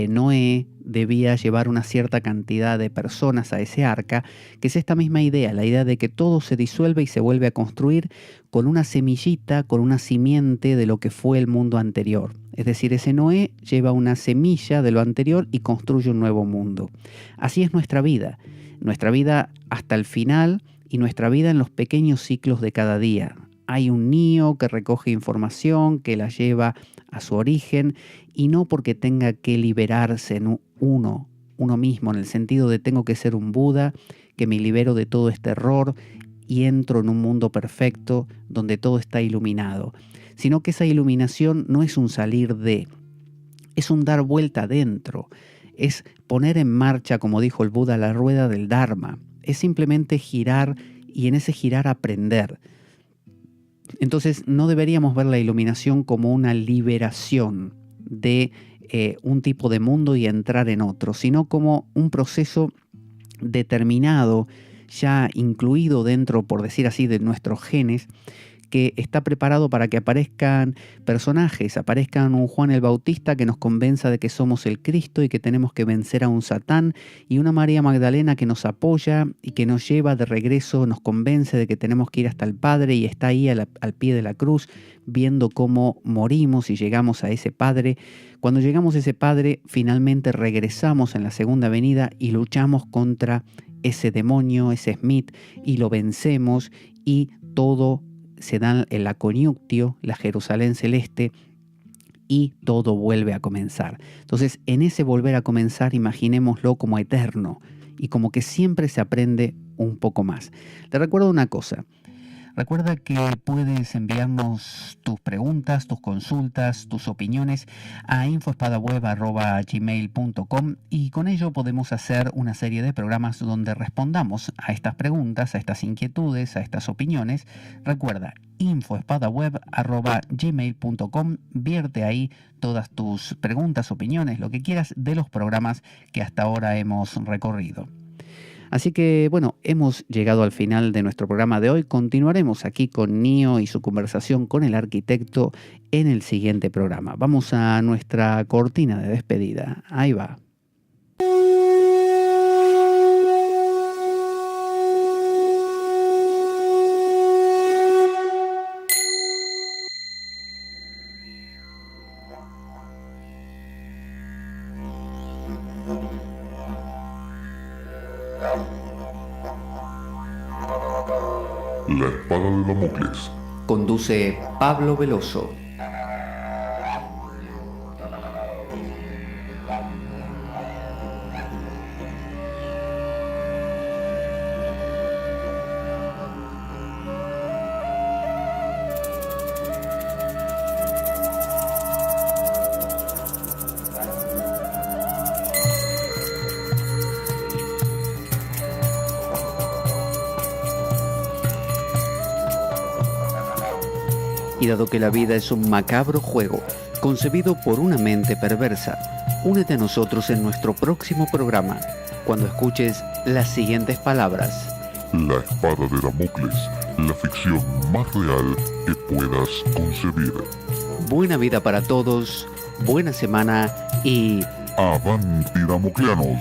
Noé debía llevar una cierta cantidad de personas a ese arca, que es esta misma idea, la idea de que todo se disuelve y se vuelve a construir con una semillita, con una simiente de lo que fue el mundo anterior. Es decir, ese Noé lleva una semilla de lo anterior y construye un nuevo mundo. Así es nuestra vida hasta el final y nuestra vida en los pequeños ciclos de cada día. Hay un Neo que recoge información, que la lleva a su origen, y no porque tenga que liberarse en uno mismo, en el sentido de tengo que ser un Buda, que me libero de todo este error y entro en un mundo perfecto donde todo está iluminado, sino que esa iluminación no es un salir de, es un dar vuelta adentro, es poner en marcha, como dijo el Buda, la rueda del Dharma, es simplemente girar y en ese girar aprender. Entonces no deberíamos ver la iluminación como una liberación de un tipo de mundo y entrar en otro, sino como un proceso determinado, ya incluido dentro, por decir así, de nuestros genes, que está preparado para que aparezcan personajes, aparezcan un Juan el Bautista que nos convenza de que somos el Cristo y que tenemos que vencer a un Satán, y una María Magdalena que nos apoya y que nos lleva de regreso, nos convence de que tenemos que ir hasta el Padre y está ahí al pie de la cruz viendo cómo morimos y llegamos a ese Padre. Cuando llegamos a ese Padre, finalmente regresamos en la segunda venida y luchamos contra ese demonio, ese Smith, y lo vencemos y todo se da en la coniunctio, la Jerusalén celeste, y todo vuelve a comenzar. Entonces, en ese volver a comenzar, imaginémoslo como eterno y como que siempre se aprende un poco más. Te recuerdo una cosa. Recuerda que puedes enviarnos tus preguntas, tus consultas, tus opiniones a infoespadaweb@gmail.com y con ello podemos hacer una serie de programas donde respondamos a estas preguntas, a estas inquietudes, a estas opiniones. Recuerda, infoespadaweb@gmail.com, vierte ahí todas tus preguntas, opiniones, lo que quieras de los programas que hasta ahora hemos recorrido. Así que, bueno, hemos llegado al final de nuestro programa de hoy. Continuaremos aquí con Nio y su conversación con el arquitecto en el siguiente programa. Vamos a nuestra cortina de despedida. Ahí va. La espada de Damocles. Conduce Pablo Veloso. Y dado que la vida es un macabro juego concebido por una mente perversa, únete a nosotros en nuestro próximo programa, cuando escuches las siguientes palabras. La espada de Damocles, la ficción más real que puedas concebir. Buena vida para todos, buena semana y... ¡Avanti, damocleanos!